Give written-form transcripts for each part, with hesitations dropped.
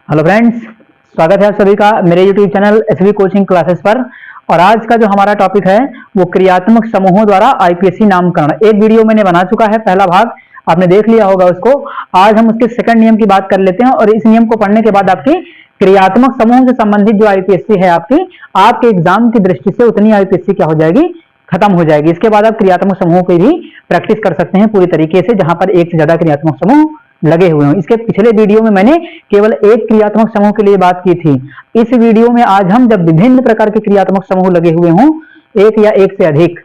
Hello friends, स्वागत है आप सभी का मेरे YouTube channel SV coaching classes पर। और आज का जो हमारा टॉपिक है वो क्रियात्मक समूहों द्वारा आईपीएससी नामकरण। एक वीडियो मैंने बना चुका है, पहला भाग आपने देख लिया होगा उसको। आज हम उसके सेकंड नियम की बात कर लेते हैं और इस नियम को पढ़ने के बाद आपकी क्रियात्मक समूह से संबंधित जो आईपीएससी है आपके एग्जाम की दृष्टि से उतनी आईपीएससी क्या हो जाएगी, खत्म हो जाएगी। इसके बाद आप क्रियात्मक समूह की भी प्रैक्टिस कर सकते हैं पूरी तरीके से, जहां पर एक से ज्यादा क्रियात्मक समूह लगे हुए हों। इसके पिछले वीडियो में मैंने केवल एक क्रियात्मक समूह के लिए बात की थी। इस वीडियो में आज हम जब विभिन्न प्रकार के क्रियात्मक समूह लगे हुए हों, एक या एक से अधिक,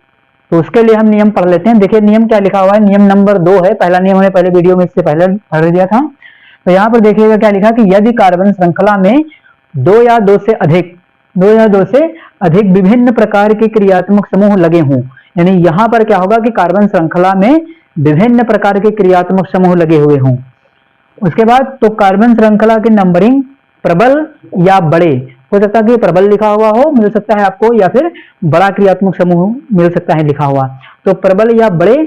तो उसके लिए हम नियम पढ़ लेते हैं। देखिए नियम क्या लिखा हुआ है, नियम नंबर 2 है। पहला नियम हमने पहले वीडियो में इससे पहले पढ़ दिया था। तो यहाँ पर देखिएगा क्या लिखा कि यदि कार्बन श्रृंखला में दो या दो से अधिक विभिन्न प्रकार के क्रियात्मक समूह लगे हों, यानी यहाँ पर क्या होगा कि कार्बन श्रृंखला में विभिन्न प्रकार के क्रियात्मक समूह लगे हुए हों। उसके बाद तो कार्बन श्रृंखला की नंबरिंग प्रबल या बड़े, हो सकता है कि प्रबल लिखा हुआ हो, मिल सकता है आपको, या फिर बड़ा क्रियात्मक समूह मिल सकता है लिखा हुआ। तो प्रबल या बड़े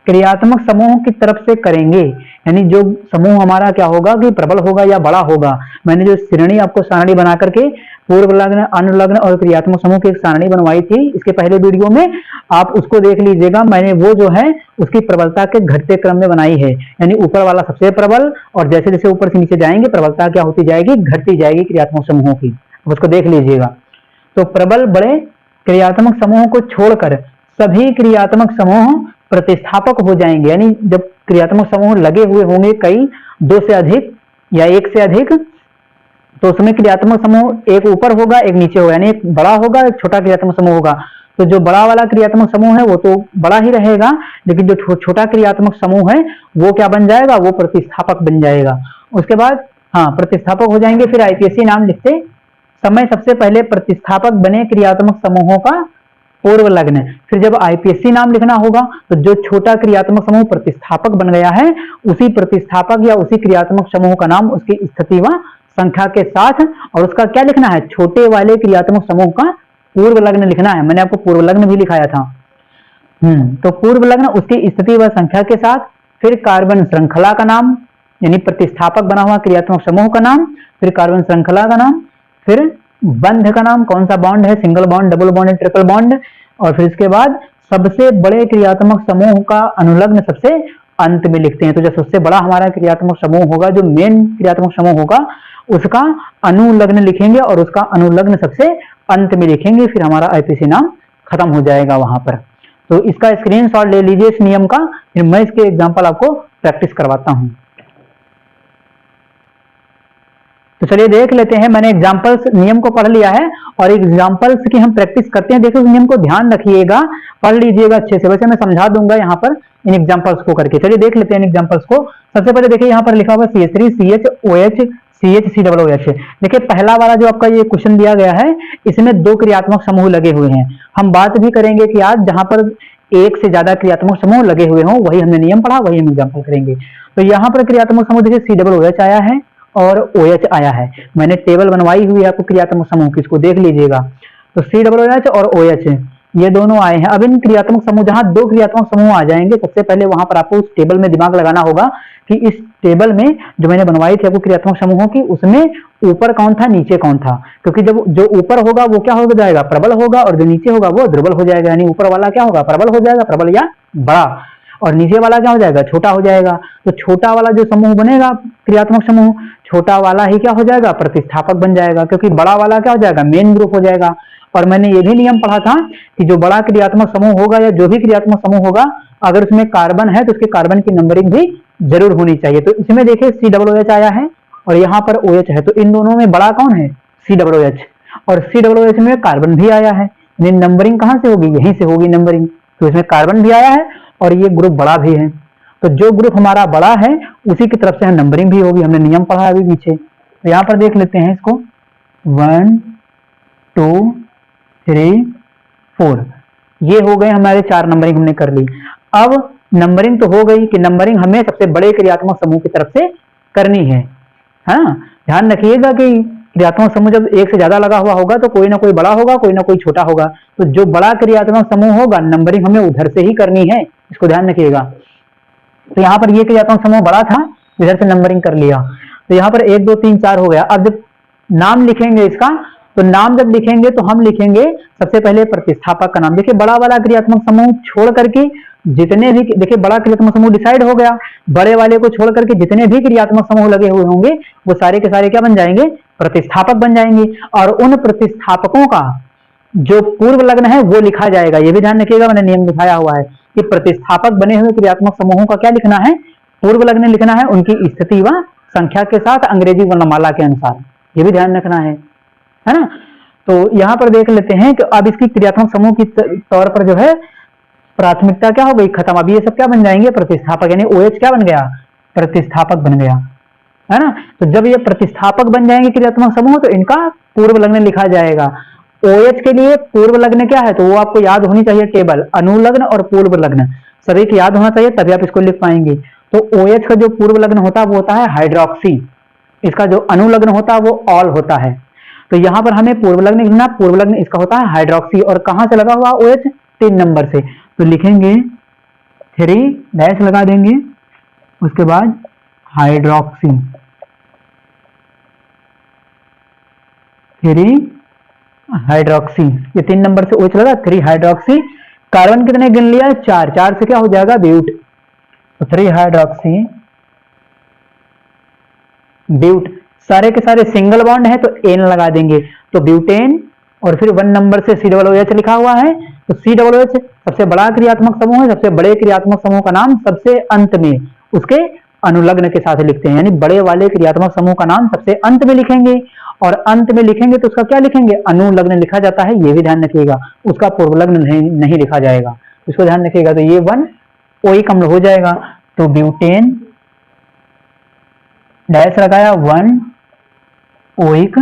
क्रियात्मक समूह की तरफ से करेंगे, यानी जो समूह हमारा क्या होगा कि प्रबल होगा या बड़ा होगा। मैंने जो श्रेणी आपको सारणी बना करके पूर्व लग्न, अनुलग्न और क्रियात्मक समूह की एक सारणी बनवाई थी इसके पहले वीडियो में, आप उसको देख लीजिएगा। मैंने वो जो है उसकी प्रबलता के घटते क्रम में बनाई है, यानी ऊपर वाला सबसे प्रबल और जैसे जैसे ऊपर से नीचे जाएंगे प्रबलता क्या होती जाएगी, घटती जाएगी क्रियात्मक समूहों की। उसको देख लीजिएगा। तो प्रबल बड़े क्रियात्मक समूह को छोड़कर सभी क्रियात्मक समूह प्रतिस्थापक हो जाएंगे, यानी जब क्रियात्मक समूह लगे हुए होंगे कई, दो से अधिक या एक से अधिक, तो उसमें क्रियात्मक समूह एक ऊपर होगा एक नीचे होगा, यानी एक बड़ा होगा एक छोटा क्रियात्मक समूह होगा। तो जो बड़ा वाला क्रियात्मक समूह है वो तो बड़ा ही रहेगा, लेकिन जो छोटा क्रियात्मक समूह है वो क्या बन जाएगा, वो प्रतिस्थापक बन जाएगा। उसके बाद प्रतिस्थापक हो जाएंगे। फिर आईपीएससी नाम लिखते समय सबसे पहले प्रतिस्थापक बने क्रियात्मक समूहों का पूर्व लग्न। फिर जब आईपीएससी नाम लिखना होगा तो जो छोटा क्रियात्मक समूह प्रतिस्थापक बन गया है उसी प्रतिस्थापक या उसी क्रियात्मक समूह का नाम उसकी स्थिति व संख्या के साथ, और उसका क्या लिखना है, छोटे वाले क्रियात्मक समूह का पूर्व लग्न लिखना है। मैंने आपको पूर्व लग्न भी लिखाया था। तो पूर्व लग्न उसकी स्थिति व संख्या के साथ, फिर कार्बन श्रृंखला का नाम यानी प्रतिस्थापक बना हुआ क्रियात्मक समूह का नाम, फिर कार्बन श्रृंखला का नाम, फिर बंध का नाम, कौन सा बॉन्ड है, single bond, double bond, triple bond, और फिर इसके बाद सबसे बड़े क्रियात्मक समूह का अनुलग्न सबसे अंत में लिखते हैं। तो जो सबसे बड़ा हमारा क्रियात्मक समूह होगा, जो मेन क्रियात्मक समूह होगा, उसका अनुलग्न लिखेंगे और उसका अनुलग्न सबसे अंत में लिखेंगे। फिर हमारा आईपीएससी नाम खत्म हो जाएगा वहां पर। तो इसका स्क्रीनशॉट ले लीजिए इस नियम का, फिर मैं इसके एग्जाम्पल आपको प्रैक्टिस करवाता हूं। तो चलिए देख लेते हैं। मैंने एग्जाम्पल्स नियम को पढ़ लिया है और एग्जाम्पल्स की हम प्रैक्टिस करते हैं। देखिए उस नियम को ध्यान रखिएगा, पढ़ लीजिएगा अच्छे से। वैसे मैं समझा दूंगा यहाँ पर इन एग्जाम्पल्स को करके। चलिए देख लेते हैं इन एग्जाम्पल्स को। सबसे पहले देखिए यहाँ पर लिखा हुआ CH3 CHOH CHCOOH। देखिए पहला वाला जो आपका ये क्वेश्चन दिया गया है इसमें दो क्रियात्मक समूह लगे हुए हैं। हम बात भी करेंगे कि आज जहां पर एक से ज्यादा क्रियात्मक समूह लगे हुए हों, वही हमने नियम पढ़ा, वही हम एग्जाम्पल करेंगे। तो यहाँ पर क्रियात्मक समूह देखिए COOH आया है और OH आया है। मैंने टेबल बनवाई हुई है आपको क्रियात्मक समूह की, इसको देख लीजिएगा। तो COOH और OH ये दोनों आए हैं। अब इन क्रियात्मक समूह, जहां दो क्रियात्मक समूह आ जाएंगे, सबसे पहले वहां पर आपको उस टेबल में दिमाग लगाना होगा कि इस टेबल में जो मैंने बनवाई थी आपको क्रियात्मक समूहों की, उसमें ऊपर कौन था नीचे कौन था। क्योंकि जब जो ऊपर होगा वो क्या हो जाएगा, प्रबल होगा, और जो नीचे होगा वो दुर्बल हो जाएगा। यानी ऊपर वाला क्या होगा, प्रबल हो जाएगा, प्रबल या बड़ा, और नीचे वाला क्या हो जाएगा, छोटा हो जाएगा। तो छोटा वाला जो समूह बनेगा क्रियात्मक समूह, छोटा वाला ही क्या हो जाएगा, प्रतिस्थापक बन जाएगा, क्योंकि बड़ा वाला क्या हो जाएगा, मेन ग्रुप हो जाएगा। और मैंने ये भी नियम पढ़ा था कि जो बड़ा क्रियात्मक समूह होगा या जो भी क्रियात्मक समूह होगा, अगर उसमें कार्बन है तो उसके कार्बन की नंबरिंग भी जरूर होनी चाहिए। तो इसमें देखिए COOH आया है और यहाँ पर OH है, तो इन दोनों में बड़ा कौन है, COOH, और COOH में कार्बन भी आया है। नंबरिंग कहाँ से होगी, यहीं से होगी नंबरिंग। तो इसमें कार्बन भी आया है और ये ग्रुप बड़ा भी है। तो जो ग्रुप हमारा बड़ा है उसी की तरफ से नंबरिंग भी होगी, हमने नियम पढ़ा अभी पीछे। तो यहाँ पर देख लेते हैं इसको, 1 2 3 4, ये हो गए हमारे 4 नंबरिंग हमने कर ली। अब नंबरिंग तो हो गई कि नंबरिंग हमें सबसे बड़े क्रियात्मक समूह की तरफ से करनी है। ध्यान रखिएगा कि क्रियात्मक समूह जब एक से ज्यादा लगा हुआ होगा तो कोई ना कोई बड़ा होगा, कोई ना कोई छोटा होगा। तो जो बड़ा क्रियात्मक समूह होगा नंबरिंग हमें उधर से ही करनी है, इसको ध्यान रखिएगा। तो यहाँ पर ये क्रियात्मक समूह बड़ा था, इधर से नंबरिंग कर लिया। तो यहाँ पर 1 2 3 4 हो गया। अब जब नाम लिखेंगे इसका, तो नाम जब लिखेंगे तो हम लिखेंगे सबसे पहले प्रतिस्थापक का नाम। देखिए बड़ा वाला क्रियात्मक समूह छोड़ करके जितने भी, देखिए बड़ा क्रियात्मक समूह डिसाइड हो गया, बड़े वाले को छोड़ करके जितने भी क्रियात्मक समूह लगे हुए होंगे वो सारे के सारे क्या बन जाएंगे, प्रतिस्थापक बन जाएंगे। और उन प्रतिस्थापकों का जो पूर्व लग्न है वो लिखा जाएगा। ये भी ध्यान रखिएगा, मैंने नियम दिखाया हुआ है कि प्रतिस्थापक बने हुए क्रियात्मक समूहों का क्या लिखना है, पूर्व लग्न लिखना है, उनकी स्थिति व संख्या के साथ अंग्रेजी वर्णमाला के अनुसार। ये भी ध्यान रखना है ना। तो यहां पर देख लेते हैं कि अब इसकी क्रियात्मक समूह की तौर पर जो है प्राथमिकता क्या हो गई, खत्म। अब ये सब क्या बन जाएंगे, प्रतिस्थापक, यानी OH क्या बन गया, प्रतिस्थापक बन गया, है ना। तो जब ये प्रतिस्थापक बन जाएंगे क्रियात्मक समूह तो इनका पूर्व लग्न लिखा जाएगा। OH के लिए पूर्व लग्न क्या है, तो वो आपको याद होनी चाहिए टेबल, अनुलग्न और पूर्व लग्न सभी को याद होना चाहिए, तभी आप इसको लिख पाएंगे। तो OH का जो पूर्व लग्न होता है वो होता है हाइड्रोक्सी, इसका जो अनुलग्न होता है वो ऑल होता है। तो यहां पर हमें पूर्व लग्न लिखना, पूर्व लग्न इसका होता है हाइड्रोक्सी, और कहां से लगा हुआ OH, 3 नंबर से। तो लिखेंगे 3 डैश लगा देंगे, उसके बाद हाइड्रोक्सी, 3 हाइड्रोक्सी, ये 3 नंबर से OH लगा, 3 हाइड्रोक्सी। कार्बन कितने गिन लिया, 4, 4 से क्या हो जाएगा, ब्यूट, तो 3 हाइड्रोक्सी ब्यूट। सारे के सारे सिंगल बॉन्ड है तो एन लगा देंगे, तो ब्यूटेन, और फिर 1 नंबर से COOH लिखा हुआ है, तो COOH सबसे बड़ा क्रियात्मक समूह है। सबसे बड़े क्रियात्मक समूह का नाम सबसे अंत में उसके अनुलग्न के साथ लिखते हैं, यानी बड़े वाले क्रियात्मक समूह का नाम सबसे अंत में लिखेंगे, और अंत में लिखेंगे तो उसका क्या लिखेंगे, अनुलग्न लिखा जाता है, ये भी ध्यान रखिएगा, उसका पूर्वलग्न नहीं लिखा जाएगा, इसको ध्यान रखिएगा। तो ये 1 ओइक अम्ल हो जाएगा, तो ब्यूटेन डैश लगाया 1 ओइक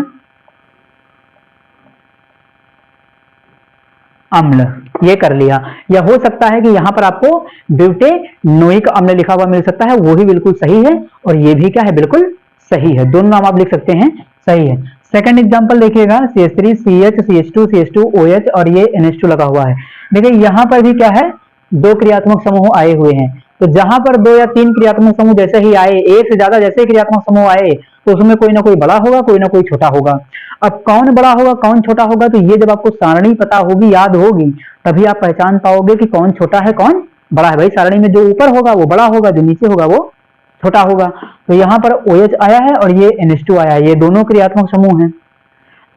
अम्ल, ये कर लिया। या हो सकता है कि यहां पर आपको ब्यूटेनोइक अम्ल लिखा हुआ मिल सकता है, वो भी बिल्कुल सही है, और ये भी क्या है, बिल्कुल सही है, दोनों नाम आप लिख सकते हैं, सही है। सेकंड एग्जांपल देखिएगा, CH3 CH CH2 CH2 OH और ये NH2 लगा हुआ है। देखिए यहां पर भी क्या है, 2 क्रियात्मक समूह आए हुए हैं, तो जहां पर 2 या 3 क्रियात्मक समूह जैसे ही आए, एक से ज्यादा जैसे क्रियात्मक समूह आए, तो उसमें कोई ना कोई बड़ा होगा, कोई ना कोई छोटा होगा। अब कौन बड़ा होगा कौन छोटा होगा, तो ये जब आपको सारणी पता होगी, याद होगी, तभी आप पहचान पाओगे कि कौन छोटा है कौन बड़ा है। भाई सारणी में जो ऊपर होगा वो बड़ा होगा, जो नीचे होगा वो छोटा होगा। तो यहाँ पर OH आया है और ये NH2 आया है, ये दोनों क्रियात्मक समूह हैं,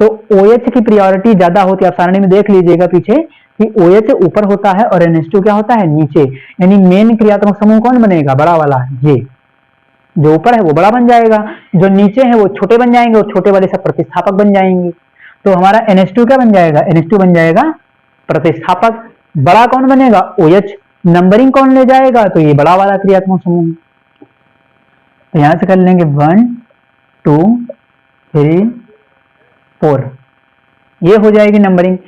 तो OH की प्रायोरिटी ज्यादा होती है। आप सारणी में देख लीजिएगा पीछे कि OH ऊपर होता है और NH2 क्या होता है, नीचे, यानी मेन क्रियात्मक समूह कौन बनेगा, बड़ा वाला, ये जो ऊपर है वो बड़ा बन जाएगा, जो नीचे है वो छोटे बन जाएंगे, और छोटे वाले सब प्रतिस्थापक बन जाएंगे। तो हमारा NH2 क्या बन जाएगा, NH2 बन जाएगा प्रतिस्थापक। बड़ा कौन बनेगा, OH। नंबरिंग कौन ले जाएगा, तो ये बड़ा वाला क्रियात्मक समूह। तो यहां से कर लेंगे 1 2 3 4, ये हो जाएगी नंबरिंग।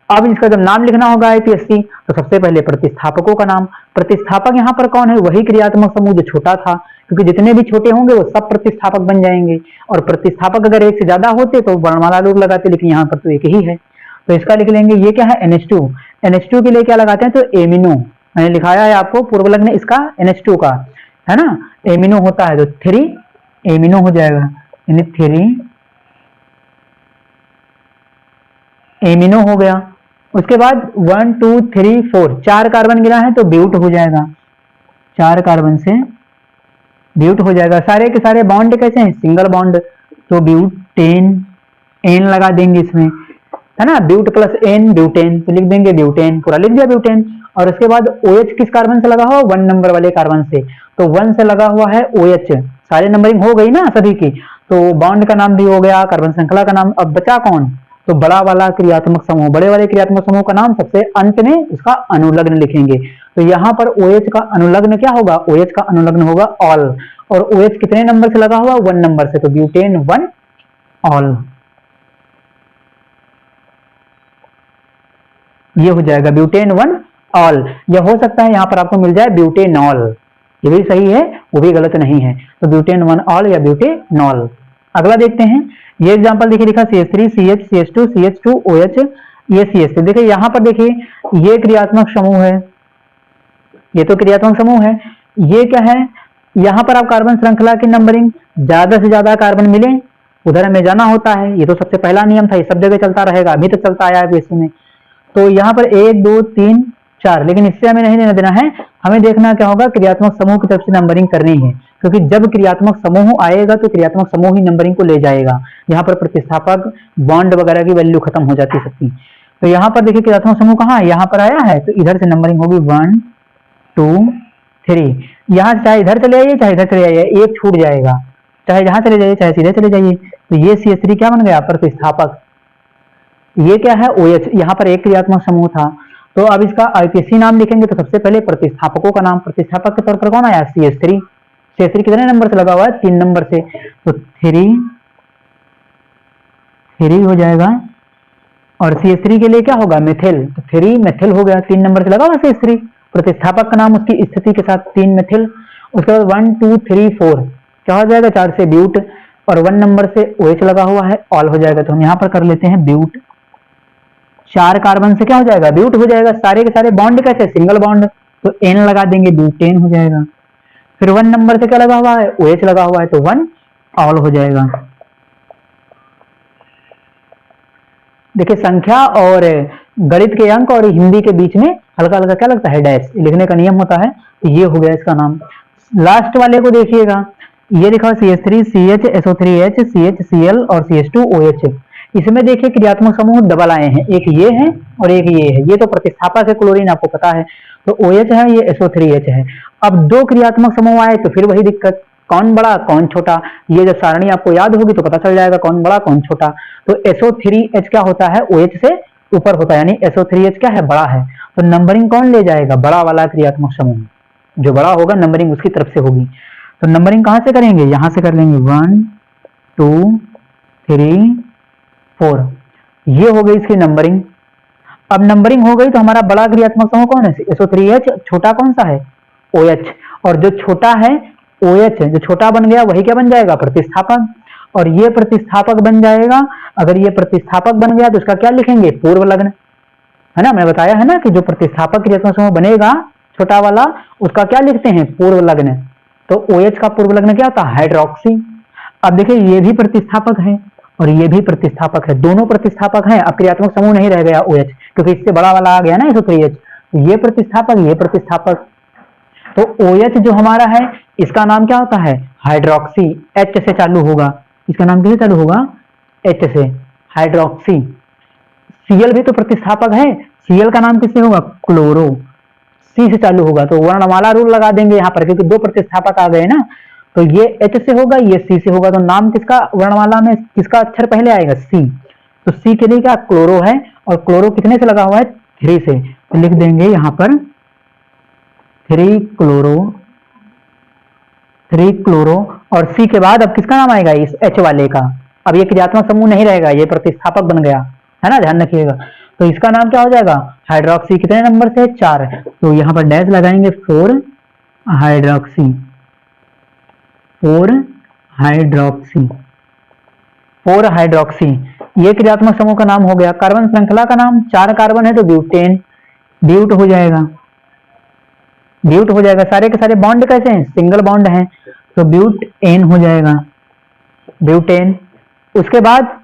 अब इसका जब नाम लिखना होगा IPSC, तो सबसे पहले प्रतिस्थापकों का नाम। प्रतिस्थापक यहाँ पर कौन है, वही क्रियात्मक समूह जो छोटा था, क्योंकि जितने भी छोटे होंगे वो सब प्रतिस्थापक बन जाएंगे, और प्रतिस्थापक अगर एक से ज्यादा होते तो वर्णमाला लोग लगाते, लेकिन यहाँ पर तो एक ही है, तो इसका लिख लेंगे, ये क्या है, NH2। NH2 के लिए क्या लगाते हैं, तो एमिनो, मैंने लिखाया है आपको पूर्व लग्न इसका NH2 का, है ना, एमिनो होता है, तो 3 एमिनो हो जाएगा, यानी 3 एमिनो हो गया। उसके बाद 1 2 3 4, 4 कार्बन गिरा है तो ब्यूट हो जाएगा, 4 कार्बन से ब्यूट हो जाएगा। सारे के सारे बॉन्ड कैसे हैं, सिंगल बॉन्ड, तो ब्यूटेन, एन लगा देंगे इसमें, है ना, ब्यूट प्लस एन ब्यूटेन, तो लिख देंगे ब्यूटेन, पूरा लिख दिया ब्यूटेन। और उसके बाद OH किस कार्बन से लगा हुआ, 1 नंबर वाले कार्बन से, तो 1 से लगा हुआ है OH। सारे नंबरिंग हो गई ना सभी की, तो बॉन्ड का नाम भी हो गया, कार्बन श्रृंखला का नाम। अब बचा कौन, तो बड़ा वाला क्रियात्मक समूह। बड़े वाले क्रियात्मक समूह का नाम सबसे अंत में उसका अनुलग्न लिखेंगे, तो यहाँ पर OH का अनुलग्न क्या होगा, OH का अनुलग्न होगा ऑल, और OH कितने नंबर से लगा हुआ, 1 नंबर से, तो ब्यूटेन 1 ऑल, ये हो जाएगा ब्यूटेन 1 ऑल। या हो सकता है यहाँ पर आपको मिल जाए ब्यूटेनॉल, ये भी सही है, वो भी गलत नहीं है, तो ब्यूटेन 1 ऑल या ब्यूटेनॉल। अगला देखते हैं, ये एग्जांपल देखिए लिखा CH3 CH CH2 CH2 OH, ये CH3। देखिए यहाँ पर देखिए ये क्रियात्मक समूह है, ये तो क्रियात्मक समूह है, ये क्या है, यहाँ पर आप कार्बन श्रृंखला की नंबरिंग, ज्यादा से ज्यादा कार्बन मिले उधर हमें जाना होता है, ये तो सबसे पहला नियम था, ये सब जगह चलता रहेगा, अभी तक चलता आया है बीएससी में। तो यहाँ पर 1 2 3 4, लेकिन इससे हमें नहीं लेना देना है, हमें देखना क्या होगा, क्रियात्मक समूह की तरफ से नंबरिंग करनी है, क्योंकि जब क्रियात्मक समूह आएगा तो क्रियात्मक समूह ही नंबरिंग को ले जाएगा। यहाँ पर प्रतिस्थापक बॉन्ड वगैरह की वैल्यू खत्म हो जाती है सबकी। तो यहाँ पर देखिए क्रियात्मक समूह कहाँ है, यहाँ पर आया है, तो इधर से नंबरिंग होगी 1 2 3। यहाँ चाहे इधर चले आइए चाहे इधर चले आइए, एक छूट जाएगा, चाहे जहां चले जाइए चाहे सीधे चले जाइए। तो ये CH3 क्या बन गया, प्रतिस्थापक। ये क्या है, OH। यहाँ पर एक क्रियात्मक समूह था, तो अब इसका IPSC नाम लिखेंगे तो सबसे पहले प्रतिस्थापकों का नाम, प्रतिस्थापक के तौर पर कौन आया, CH3। CH3 कितने नंबर से लगा हुआ है, 3 नंबर से, तो 3 हो जाएगा। और CH3 के लिए क्या होगा, मेथिल, तो 3 मेथिल हो गया, 3 नंबर से लगा हुआ CH3। प्रतिस्थापक का नाम उसकी स्थिति के साथ 3 मेथिल। उसके बाद 1 2 3 4 क्या हो जाएगा, 4 से ब्यूट, और 1 नंबर से OH लगा हुआ है, ऑल हो जाएगा। तो हम यहाँ पर कर लेते हैं ब्यूट। 4 कार्बन से क्या हो जाएगा, ब्यूट हो जाएगा। सारे के सारे बॉन्ड कैसे, सिंगल बॉन्ड, तो N लगा देंगे, ब्यूटेन हो जाएगा। फिर 1 नंबर से क्या लगा हुआ है, OH लगा हुआ है, तो 1 ऑल हो जाएगा। देखिए संख्या और गणित के अंक और हिंदी के बीच में हल्का हल्का क्या लगता है, डैश, लिखने का नियम होता है। तो ये हो गया इसका नाम। लास्ट वाले को देखिएगा, ये लिखा हुआ CH3 CH SO3H CH Cl और CH2 OH। इसमें देखिए क्रियात्मक समूह डबल आए हैं, एक ये है और एक ये है। ये तो प्रतिस्थापक है, क्लोरीन आपको पता है, तो OH है, ये SO3H है। अब 2 क्रियात्मक समूह आए तो फिर वही दिक्कत, कौन बड़ा कौन छोटा। ये जब सारणी आपको याद होगी तो पता चल जाएगा कौन बड़ा कौन छोटा। तो SO3H क्या होता है, OH से ऊपर होता है, यानी SO3H क्या है, बड़ा है। तो नंबरिंग कौन ले जाएगा, बड़ा वाला क्रियात्मक समूह, जो बड़ा होगा नंबरिंग उसकी तरफ से होगी। तो नंबरिंग कहां से करेंगे, यहां से कर लेंगे 1 2 3 4, ये हो गई इसकी नंबरिंग। अब नंबरिंग हो गई तो हमारा बड़ा क्रियात्मक समूह कौन है, SO3H, छोटा कौन सा है, OH। और जो छोटा है OH, जो छोटा बन गया वही क्या बन जाएगा, प्रतिस्थापक। और ये प्रतिस्थापक बन जाएगा। अगर ये प्रतिस्थापक बन गया तो उसका क्या लिखेंगे, पूर्व लग्न, है ना। मैंने बताया है ना कि जो प्रतिस्थापक क्रियात्मक समूह बनेगा छोटा वाला, उसका क्या लिखते हैं, पूर्व लग्न। तो OH का पूर्व लग्न क्या होता है, हाइड्रोक्सी। अब देखिए ये भी प्रतिस्थापक है और ये भी प्रतिस्थापक है, दोनों प्रतिस्थापक हैं। अब क्रियात्मक समूह नहीं रह गया OH, क्योंकि इससे बड़ा वाला आ गया ना SO3H। ये प्रतिस्थापक, ये प्रतिस्थापक। तो OH जो हमारा है इसका नाम क्या होता है, हाइड्रोक्सी, H से चालू होगा। इसका नाम किससे चालू होगा, H से, हाइड्रोक्सी। Cl भी तो प्रतिस्थापक है, Cl का नाम किससे होगा, क्लोरो, C से चालू होगा। तो वर्णमाला रूल लगा देंगे यहाँ पर, क्योंकि 2 प्रतिस्थापक आ गए ना। तो ये H से होगा, ये C से होगा, तो नाम किसका वर्णमाला में किसका अक्षर पहले आएगा, C। तो C के लिए क्या, क्लोरो है, और क्लोरो कितने से लगा हुआ है, 3 से। तो लिख देंगे यहाँ पर 3 क्लोरो, और C के बाद अब किसका नाम आएगा, इस H वाले का। अब ये क्रियात्मक समूह नहीं रहेगा, ये प्रतिस्थापक बन गया, है ना, ध्यान रखिएगा। तो इसका नाम क्या हो जाएगा, हाइड्रोक्सी। कितने नंबर से, 4। तो यहाँ पर डैश लगाएंगे, 4 हाइड्रोक्सी, 4 हाइड्रोक्सी, 4 हाइड्रोक्सी। ये क्रियात्मक समूह का नाम हो गया। कार्बन श्रृंखला का नाम, 4 कार्बन है तो ब्यूटेन, ब्यूट हो जाएगा, ब्यूट हो जाएगा। सारे के सारे बॉन्ड कैसे हैं, सिंगल बॉन्ड हैं, तो ब्यूट एन हो जाएगा, ब्यूटेन। उसके बाद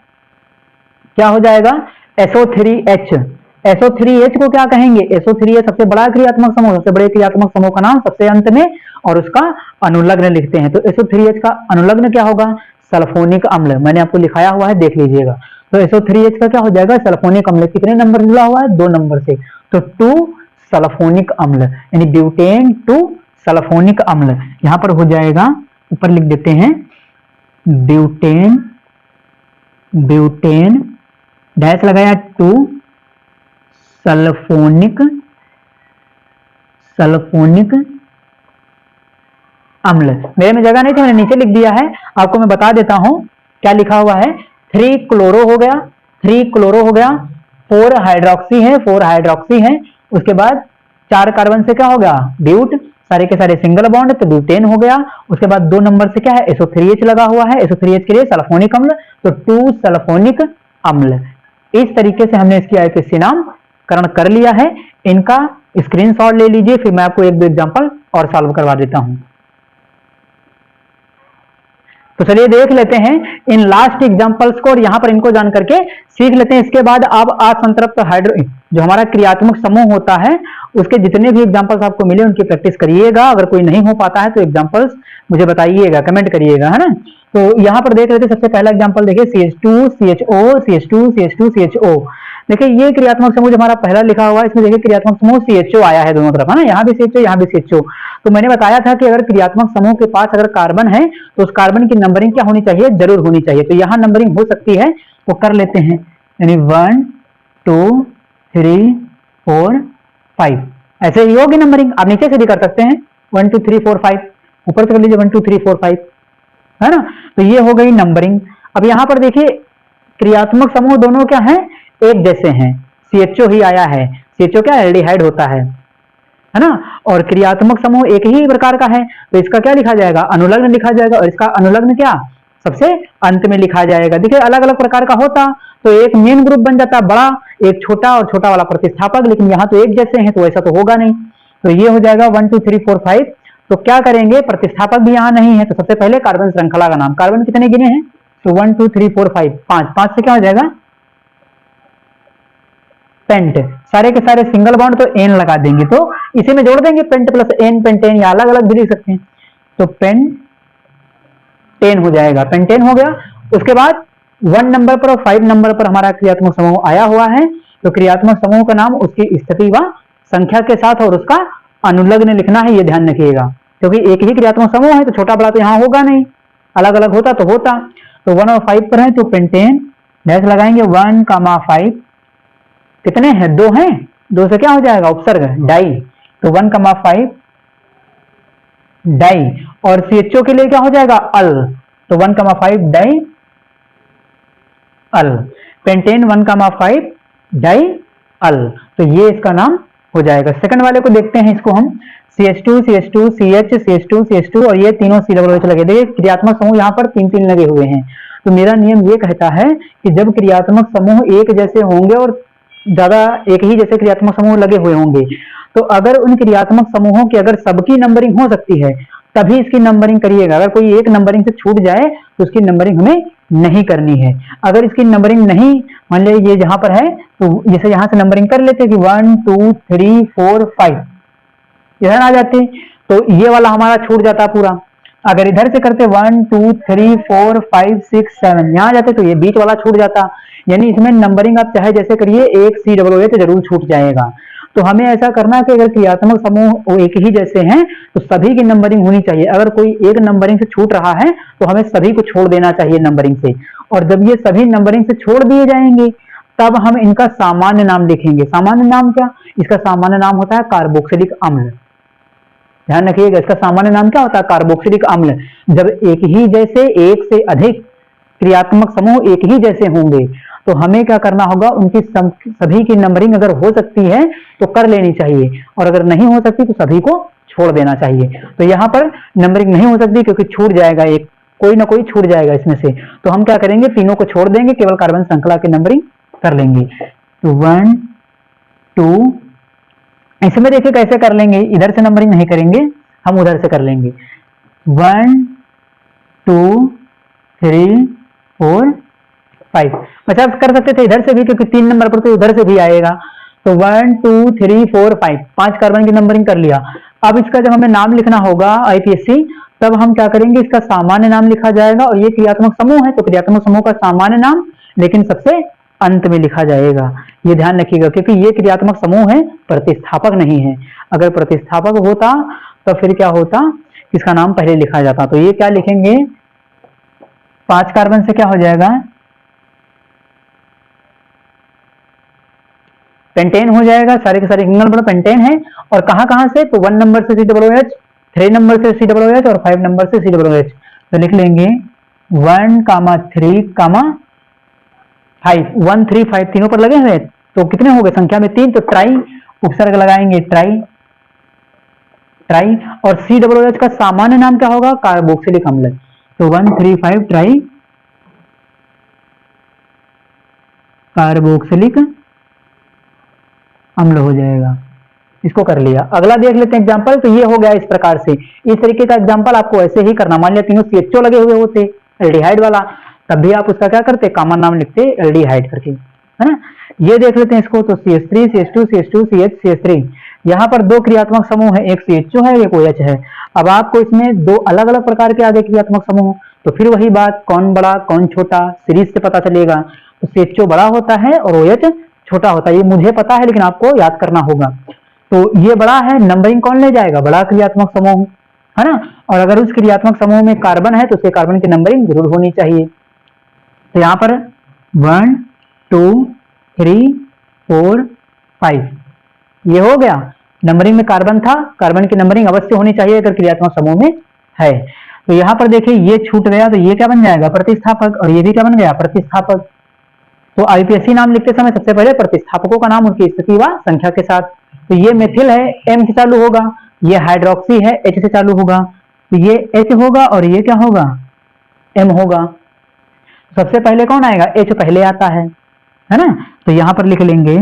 क्या हो जाएगा, SO3H। SO3H को क्या कहेंगे, SO3H सबसे बड़ा क्रियात्मक समूह, सबसे बड़े क्रियात्मक समूह का नाम सबसे अंत में, और उसका अनुलग्न लिखते हैं। तो SO3H का अनुलग्न क्या होगा, सल्फोनिक अम्ल। मैंने आपको लिखाया हुआ है, देख लीजिएगा। तो SO3H का क्या हो जाएगा, सल्फोनिक अम्ल। कितने नंबर जुड़ा हुआ है, 2 नंबर से, तो 2 सल्फोनिक अम्ल, यानी ब्यूटेन 2 सल्फोनिक अम्ल। यहां पर हो जाएगा, ऊपर लिख देते हैं ब्यूटेन, ब्यूटेन डैश लगाया 2 सल्फोनिक, सल्फोनिक अम्ल। मेरे में जगह नहीं थी, मैंने नीचे लिख दिया है, आपको मैं बता देता हूं क्या लिखा हुआ है। 3 क्लोरो हो गया, 3 क्लोरो हो गया, 4 हाइड्रोक्सी है, 4 हाइड्रोक्सी है। उसके बाद 4 कार्बन से क्या हो गया, ब्यूट, सारे के सारे सिंगल बॉन्ड, तो ब्यूटेन हो गया। उसके बाद 2 नंबर से क्या है, SO3H लगा हुआ है, SO3H के लिए सल्फोनिक अम्ल, तो 2 सल्फोनिक अम्ल। इस तरीके से हमने इसकी IPSC नामकरण कर लिया है। इनका स्क्रीनशॉट ले लीजिए, फिर मैं आपको 1-2 एग्जांपल और सॉल्व करवा देता हूं। तो चलिए देख लेते हैं इन लास्ट एग्जांपल्स को और यहाँ पर इनको जान करके सीख लेते हैं। इसके बाद आप असंतृप्त हाइड्रो जो हमारा क्रियात्मक समूह होता है उसके जितने भी एग्जांपल्स आपको मिले उनकी प्रैक्टिस करिएगा। अगर कोई नहीं हो पाता है तो एग्जांपल्स मुझे बताइएगा, कमेंट करिएगा, है ना। तो यहाँ पर देख लेते हैं सबसे पहला एग्जांपल देखिए CH2 CHO CH2 CH2 CHO। देखिए ये क्रियात्मक समूह जो हमारा पहला लिखा हुआ है इसमें देखिए क्रियात्मक समूह CHO आया है दोनों तरफ, है ना। यहाँ भी CHO यहाँ भी CHO। तो मैंने बताया था कि अगर क्रियात्मक समूह के पास अगर कार्बन है तो उस कार्बन की नंबरिंग क्या होनी चाहिए, जरूर होनी चाहिए। तो यहाँ नंबरिंग हो सकती है तो कर लेते हैं, यानी 1 2 3 4 5 ऐसे ही होगी नंबरिंग। आप नीचे से भी कर सकते हैं 1 2 3 4 5, ऊपर से कर लीजिए 1 2 3 4 5, है ना। तो ये हो गई नंबरिंग। अब यहाँ पर देखिए क्रियात्मक समूह दोनों क्या है, एक जैसे हैं। CHO ही आया है, CHO क्या एल्डिहाइड होता है ना। और क्रियात्मक समूह एक ही प्रकार का है तो इसका क्या लिखा जाएगा, अनुलग्न लिखा जाएगा। और इसका अनुलग्न क्या सबसे अंत में लिखा जाएगा। देखिए अलग अलग प्रकार का होता तो एक मेन ग्रुप बन जाता बड़ा, एक छोटा और छोटा वाला प्रतिस्थापक, लेकिन यहाँ तो एक जैसे हैं तो ऐसा तो होगा नहीं। तो ये हो जाएगा 1 2 3 4 5। तो क्या करेंगे, प्रतिस्थापक भी यहाँ नहीं है तो सबसे पहले कार्बन श्रृंखला का नाम, कार्बन कितने गिने हैं तो 1 2 3 4 5, 5 से क्या हो जाएगा पेंट। सारे के सारे सिंगल बॉन्ड तो एन लगा देंगे तो इसी में जोड़ देंगे पेंट प्लस एन, पेंटेन, या अलग अलग भी लिख सकते हैं। तो पेंटेन हो जाएगा, पेंटेन हो गया। उसके बाद 1 नंबर पर और 5 नंबर पर हमारा क्रियात्मक समूह आया हुआ है। तो क्रियात्मक समूह का नाम उसकी स्थिति व संख्या के साथ और उसका अनुलग्न लिखना है, ये ध्यान रखिएगा। क्योंकि एक ही क्रियात्मक समूह है तो छोटा बड़ा तो यहाँ होगा नहीं, अलग अलग होता तो होता। तो 1 और 5 पर है तो पेंटेन, डैश लगाएंगे 1, 5 कितने हैं, 2 हैं, 2 से क्या हो जाएगा उपसर्ग डाई। तो 1, 5 डाई। और CHO के लिए क्या हो जाएगा अल, तो 1, 5 डाई अल। पेंटेन 1, 5 डाई अल। तो ये इसका नाम हो जाएगा। सेकंड वाले को देखते हैं, इसको हम CH2 CH2 CH CH2 CH2 और ये तीनों COOH लगे। देखिए क्रियात्मक समूह यहाँ पर 3 लगे हुए हैं। तो मेरा नियम ये कहता है कि जब क्रियात्मक समूह एक जैसे होंगे और ज्यादा एक ही जैसे क्रियात्मक समूह लगे हुए होंगे तो अगर उन क्रियात्मक समूहों की अगर सबकी नंबरिंग हो सकती है तभी इसकी नंबरिंग करिएगा। अगर कोई एक नंबरिंग से छूट जाए तो उसकी नंबरिंग हमें नहीं करनी है। अगर इसकी नंबरिंग नहीं, मान लीजिए ये जहां पर है तो जैसे यहां से नंबरिंग कर लेते कि 1 2 3 4 5 इधर आ जाते तो ये वाला हमारा छूट जाता पूरा। अगर इधर से करते 1 2 3 4 5 6 7 यहाँ जाते तो ये बीच वाला छूट जाता। यानी इसमें नंबरिंग आप चाहे जैसे करिए एक COOH जरूर छूट जाएगा। तो हमें ऐसा करना है कि अगर क्रियात्मक समूह एक ही जैसे हैं तो सभी की नंबरिंग होनी चाहिए। अगर कोई एक नंबरिंग से छूट रहा है तो हमें सभी को छोड़ देना चाहिए नंबरिंग से। और जब ये सभी नंबरिंग से छोड़ दिए जाएंगे तब हम इनका सामान्य नाम लिखेंगे। सामान्य नाम क्या, इसका सामान्य नाम होता है कार्बोक्सिलिक अम्ल। ध्यान रखिएगा इसका सामान्य नाम क्या होता है, कार्बोक्सिलिक अम्ल। जब एक ही जैसे एक से अधिक क्रियात्मक समूह एक ही जैसे होंगे तो हमें क्या करना होगा, उनकी सभी की नंबरिंग अगर हो सकती है तो कर लेनी चाहिए और अगर नहीं हो सकती तो सभी को छोड़ देना चाहिए। तो यहाँ पर नंबरिंग नहीं हो सकती क्योंकि छूट जाएगा, एक कोई ना कोई छूट जाएगा इसमें से। तो हम क्या करेंगे, तीनों को छोड़ देंगे, केवल कार्बन श्रृंखला की नंबरिंग कर लेंगे। तो 1 2 इसमें देखिए कैसे कर लेंगे, इधर से नंबरिंग नहीं करेंगे, हम उधर से कर लेंगे। 1 2 3 4 5 अच्छा कर सकते थे इधर से भी क्योंकि 3 नंबर पर तो उधर से भी आएगा। तो 1 2 3 4 5 5 कार्बन की नंबरिंग कर लिया। अब इसका जब हमें नाम लिखना होगा IPSC तब हम क्या करेंगे, इसका सामान्य नाम लिखा जाएगा। और ये क्रियात्मक समूह है तो क्रियात्मक समूह का सामान्य नाम लेकिन सबसे अंत में लिखा जाएगा। ये ध्यान रखिएगा क्योंकि ये क्रियात्मक समूह है, प्रतिस्थापक नहीं है। अगर प्रतिस्थापक होता तो फिर क्या होता, इसका नाम पहले लिखा जाता। तो ये क्या लिखेंगे, 5 कार्बन से क्या हो जाएगा पेंटेन हो जाएगा। सारे के सारे सिंगल बॉन्ड पेंटेन है। और कहां कहां से, तो 1 नंबर से COOH, 3 नंबर से COOH और 5 नंबर से COOH। तो लिख लेंगे 1 3 5 1 3 5 तीनों पर लगे हुए तो कितने हो गए संख्या में 3। तो ट्राई उपसर्ग लगाएंगे ट्राई ट्राई। और COOH का सामान्य नाम क्या होगा, कार्बोक्सिलिक अम्ल। तो 1 3 5 ट्राई कार्बोक्सिलिक अम्ल हो जाएगा। इसको कर लिया। अगला देख लेते हैं एग्जांपल। तो ये हो गया इस प्रकार से, इस तरीके का एग्जांपल आपको ऐसे ही करना। मान लिया तीनों CHO लगे हुए होते एल्डिहाइड वाला, तब भी आप उसका क्या करते, कॉमन नाम लिखते एल्डिहाइड करके, है ना। ये देख लेते हैं इसको, तो CH3 CH2 CH2 CH CH3, यहाँ पर दो क्रियात्मक समूह है, एक CHO है एक OH है। अब आपको इसमें दो अलग अलग प्रकार के आगे क्रियात्मक समूह, तो फिर वही बात, कौन बड़ा कौन छोटा सीरीज से पता चलेगा। तो CHO बड़ा होता है और OH छोटा होता है, ये मुझे पता है लेकिन आपको याद करना होगा। तो ये बड़ा है, नंबरिंग कौन ले जाएगा, बड़ा क्रियात्मक समूह, है ना। और अगर उस क्रियात्मक समूह में कार्बन है तो उसके कार्बन की नंबरिंग जरूर होनी चाहिए। तो यहाँ पर 1 2 3 4 5 ये हो गया, नंबरिंग में कार्बन था, कार्बन की नंबरिंग अवश्य होनी चाहिए अगर क्रियात्मक समूह में है। तो यहाँ पर देखिए ये छूट गया, तो ये क्या बन जाएगा, प्रतिस्थापक, और ये भी क्या बन गया, प्रतिस्थापक। तो IUPAC नाम लिखते समय सबसे पहले प्रतिस्थापकों का नाम उनकी स्थिति व संख्या के साथ। तो ये मेथिल है, M से चालू होगा, ये हाइड्रोक्सी है, H से चालू होगा, तो ये H होगा और ये क्या होगा, M होगा। सबसे पहले कौन आएगा, H पहले आता है ना। तो यहां पर लिख लेंगे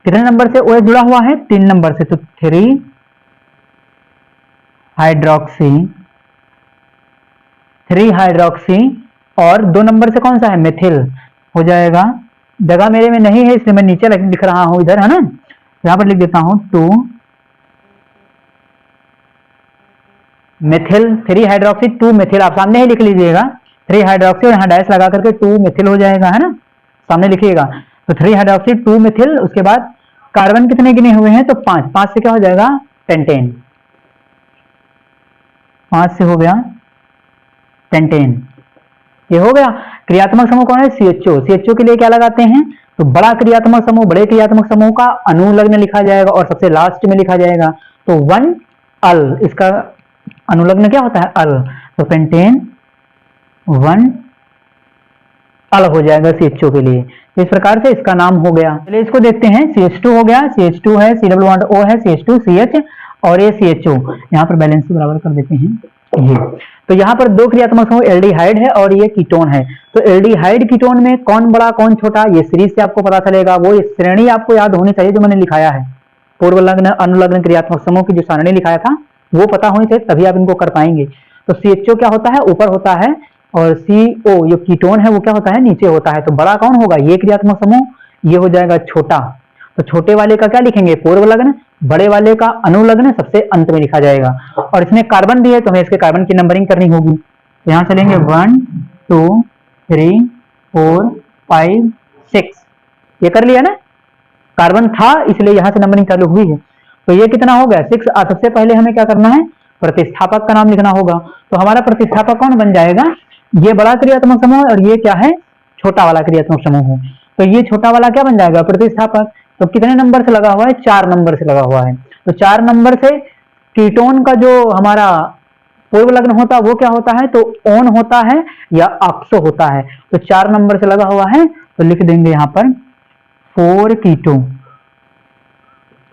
कितने नंबर से OH जुड़ा हुआ है, 3 नंबर से, तो 3 हाइड्रोक्सी, 3 हाइड्रोक्सी, और 2 नंबर से कौन सा है, मेथिल हो जाएगा। जगह मेरे में नहीं है इसलिए मैं नीचे लिख रहा हूं इधर, है ना। यहां पर लिख देता हूं 2 मेथिल, 3 हाइड्रोक्सी 2 मेथिल, आप सामने ही लिख लीजिएगा, 3 हाइड्रोक्सी और यहाँ डैश लगा करके 2 मेथिल हो जाएगा, है ना, सामने लिखिएगा। तो 3 हाइड्रोक्सी 2 मेथिल, उसके बाद कार्बन कितने गिने हुए हैं, तो 5, 5 से क्या हो जाएगा, पेंटेन, 5 से हो गया पेंटेन, ये हो गया। क्रियात्मक समूह कौन है, CHO, CHO के लिए क्या लगाते हैं, तो बड़ा क्रियात्मक समूह, बड़े क्रियात्मक समूह का अनुलग्न लिखा जाएगा और सबसे लास्ट में लिखा जाएगा, तो 1 अल, इसका अनुलग्न क्या होता है, अल, तो पेंटेन 1 अल हो जाएगा CHO के लिए। इस प्रकार से इसका नाम हो गया। चलिए इसको देखते हैं, CH2 हो गया, CH2 है, CH2 है, CH2 CH और ये CHO, यहाँ पर बैलेंस से बराबर कर देते हैं ये। तो यहाँ पर दो क्रियात्मक समूह एल्डिहाइड है और ये कीटोन है। तो एल्डिहाइड कीटोन में कौन बड़ा कौन छोटा, ये सीरीज से आपको पता चलेगा। वो श्रेणी आपको याद होनी चाहिए जो मैंने लिखाया है, पूर्वलग्न अनुलग्न क्रियात्मक समूह की जो सारणी लिखाया था वो पता होनी चाहिए, तभी आप इनको कर पाएंगे। तो CHO क्या होता है, ऊपर होता है, और CO जो कीटोन है वो क्या होता है, नीचे होता है। तो बड़ा कौन होगा, ये क्रियात्मक समूह, ये हो जाएगा छोटा। तो छोटे वाले का क्या लिखेंगे, पूर्वलग्न, बड़े वाले का अनुलग्न सबसे अंत में लिखा जाएगा। और इसमें कार्बन भी है तो हमें इसके कार्बन की नंबरिंग करनी होगी। तो यहाँ चलेंगे 1 2 3 4 5 6, ये कर लिया ना, कार्बन था इसलिए यहाँ से नंबरिंग चालू हुई है। तो ये कितना हो गया, 6। सबसे पहले हमें क्या करना है, प्रतिस्थापक का नाम लिखना होगा। तो हमारा प्रतिस्थापक कौन बन जाएगा, ये बड़ा क्रियात्मक समूह और ये क्या है, छोटा वाला क्रियात्मक समूह है। तो ये छोटा वाला क्या बन जाएगा, प्रतिस्थापक। तो कितने नंबर से लगा हुआ है, 4 नंबर से लगा हुआ है। तो 4 नंबर से कीटोन का जो हमारा पूर्वलग्न होता है वो क्या होता है, तो ओन होता है या ऑक्सो होता है। तो 4 नंबर से लगा हुआ है, तो लिख देंगे यहाँ पर 4 कीटो,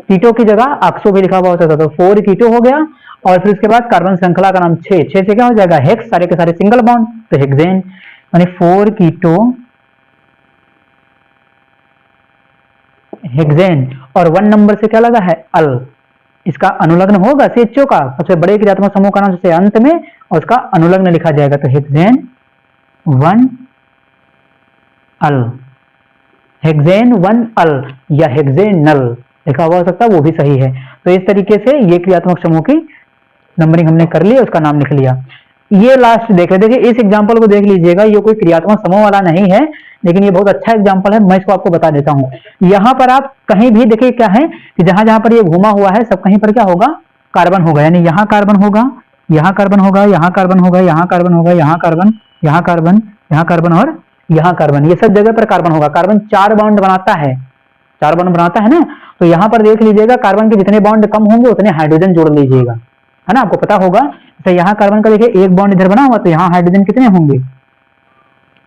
कीटो की जगह ऑक्सो भी लिखा हुआ होता था, तो 4 कीटो हो गया। और फिर उसके बाद कार्बन श्रृंखला का नाम 6, 6 से क्या हो जाएगा, हेक्स, सारे के सारे सिंगल बॉन्ड, तो हेक्सेन, यानी 4 कीटो हेक्सेन। और 1 नंबर से क्या लगा है, अल, इसका अनुलग्न होगा CHO का, सबसे बड़े क्रियात्मक समूह का नाम सबसे अंत में, और उसका अनुलग्न लिखा जाएगा, तो हेक्सेन 1 अल, हेक्सेन 1 अल या हेक्सेनल लिखा हुआ हो सकता है, वो भी सही है। तो इस तरीके से ये क्रियात्मक समूह की नंबरिंग हमने कर ली, उसका नाम लिख लिया। ये लास्ट देख रहे, देखिए इस एग्जांपल को देख लीजिएगा, ये कोई क्रियात्मक समूह वाला नहीं है लेकिन ये बहुत अच्छा एग्जांपल है, मैं इसको आपको बता देता हूँ। यहाँ पर आप कहीं भी देखिए क्या है कि जहां जहां पर ये घुमा हुआ है सब कहीं पर क्या होगा, कार्बन होगा, यानी यहाँ कार्बन होगा, यहाँ कार्बन होगा, यहाँ कार्बन होगा, यहाँ कार्बन होगा, यहाँ कार्बन, यहाँ कार्बन, यहाँ कार्बन और यहाँ कार्बन, ये सब जगह पर कार्बन होगा। कार्बन 4 बॉन्ड बनाता है, 4 बॉन्ड बनाता है ना। तो यहाँ पर देख लीजिएगा, कार्बन के जितने बॉन्ड कम होंगे उतने हाइड्रोजन जोड़ लीजिएगा, है ना, आपको पता होगा। तो यहाँ कार्बन का देखिए 1 बॉन्ड इधर बना हुआ, तो यहाँ हाइड्रोजन कितने होंगे,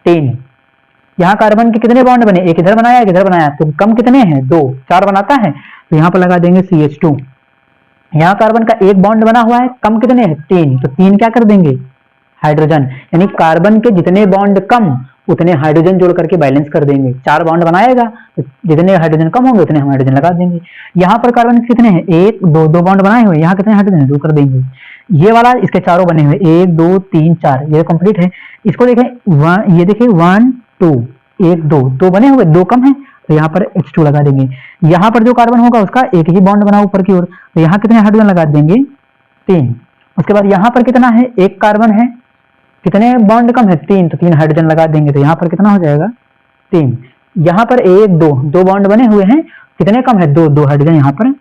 3। यहाँ कार्बन के कितने बॉन्ड बने, एक इधर बनाया एक इधर बनाया, तो कम कितने हैं, 2, 4 बनाता है, तो यहाँ पर लगा देंगे CH2। यहाँ कार्बन का 1 बॉन्ड बना हुआ है, कम कितने हैं, 3, तो 3 क्या कर देंगे, हाइड्रोजन। यानी कार्बन के जितने बॉन्ड कम उतने हाइड्रोजन जोड़ करके बैलेंस कर देंगे। 4 बॉन्ड बनाएगा तो जितने हाइड्रोजन कम होंगे उतने हम हाइड्रोजन लगा देंगे। यहाँ पर कार्बन कितने हैं, 1 2 2 बॉन्ड बनाए हुए, यहाँ कितने हाइड्रोजन 2 कर देंगे। ये वाला इसके चारों बने हुए 1 2 3 4, ये कंप्लीट है। इसको देखें ये देखिए 1 2 1 2 2 बने हुए, 2 कम है तो यहाँ पर H2 लगा देंगे। यहाँ पर जो कार्बन होगा उसका एक ही बॉन्ड बना ऊपर की ओर, तो यहाँ कितने हाइड्रोजन लगा देंगे 3। उसके बाद यहाँ पर कितना है, 1 कार्बन है, कितने बॉन्ड कम है 3, तो 3 हाइड्रोजन लगा देंगे, तो यहाँ पर कितना हो जाएगा 3। यहाँ पर 1 2 2 बॉन्ड बने हुए हैं, कितने कम है 2 2 हाइड्रोजन यहाँ पर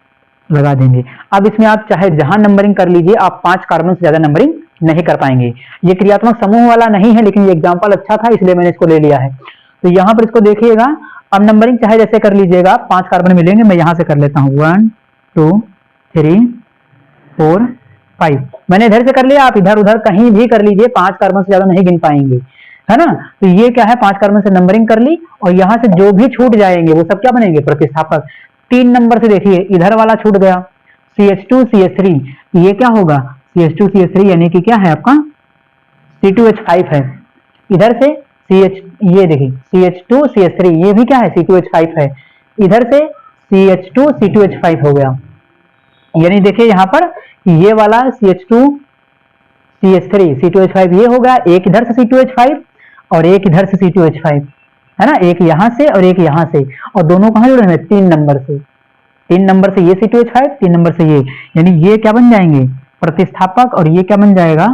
लगा देंगे। अब इसमें आप चाहे जहां नंबरिंग कर लीजिए, आप 5 कार्बन से ज्यादा नंबरिंग नहीं कर पाएंगे। ये क्रियात्मक समूह वाला नहीं है, लेकिन ये एग्जाम्पल अच्छा था इसलिए मैंने इसको ले लिया है। तो यहाँ पर इसको देखिएगा, अब नंबरिंग चाहे जैसे कर लीजिएगा, 5 कार्बन मिलेंगे, मैं यहां से कर लेता हूँ 1 2 3 4 5। मैंने इधर से कर लिया, आप इधर उधर कहीं भी कर लीजिए, 5 कार्बन से ज्यादा नहीं गिन पाएंगे, है ना। तो ये क्या है, 5 कार्बन से नंबरिंग कर ली, और यहाँ से जो भी छूट जाएंगे वो सब क्या बनेंगे, प्रतिस्थापक। 3 नंबर से देखिए इधर वाला छूट गया CH2 CH3, ये क्या होगा CH2 CH3 यानी कि क्या है आपका C2H5 है। इधर से ये देखिए CH2 CH3, ये भी क्या है C2H5 है। इधर से CH2 C2H5 हो गया, यानी देखिए यहाँ पर ये वाला CH2 CH3 C2H5 ये हो गया, एक इधर से C2H5 और एक इधर से C2H5, है ना, एक यहां से और एक यहां से, और दोनों कहां जुड़े हुए हैं 3 नंबर से। 3 नंबर से ये C2H5, 3 नंबर से ये, यानी ये क्या बन जाएंगे प्रतिस्थापक, और ये क्या बन जाएगा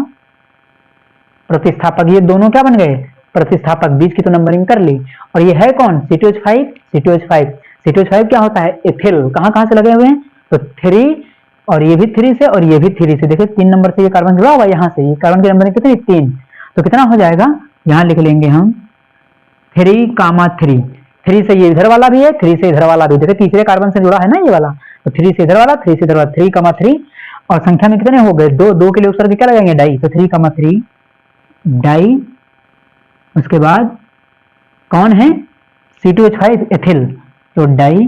प्रतिस्थापक। ये दोनों क्या बन गए प्रतिस्थापक, बीच की तो नंबरिंग कर ली। और ये है कौन C2H5 C2H5। C2H5 क्या होता है एथिल, कहां कहां से लगे हुए हैं, तो 3, और ये भी 3 से और ये भी 3 से। देखिए 3 नंबर से ये कार्बन जुड़ा हुआ, यहाँ से ये कार्बन की नंबरिंग कितनी 3, तो कितना हो जाएगा, यहाँ लिख लेंगे हम 3, 3 से ये इधर वाला भी है, 3 से इधर वाला भी, देखिए तीसरे कार्बन से जुड़ा है ना ये वाला, तो 3 से इधर वाला, 3 से इधर वाला, 3, और संख्या में कितने हो गए 2, 2 के लिए उपसर्ग क्या लगाएंगे डाई, तो 3, डाई। उसके बाद कौन है C2H5 एथिल, तो डाई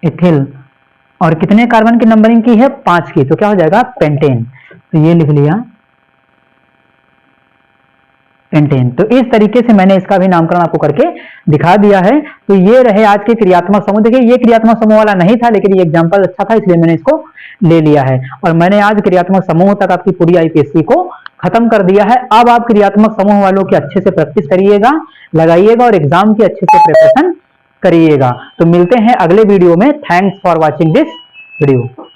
एथिल, और कितने कार्बन की नंबरिंग की है 5 की, तो क्या हो जाएगा पेंटेन, तो ये लिख लिया पेंटेन। तो इस तरीके से मैंने इसका भी नामकरण आपको करके दिखा दिया है। तो ये रहे आज के क्रियात्मक समूह। देखिए ये क्रियात्मक समूह वाला नहीं था, लेकिन ये एग्जांपल अच्छा था इसलिए मैंने इसको ले लिया है, और मैंने आज क्रियात्मक समूह तक आपकी पूरी आईपीएससी को खत्म कर दिया है। अब आप क्रियात्मक समूह वालों की अच्छे से प्रैक्टिस करिएगा, लगाइएगा, और एग्जाम की अच्छे से प्रिपरेशन करिएगा। तो मिलते हैं अगले वीडियो में। Thanks for watching this video.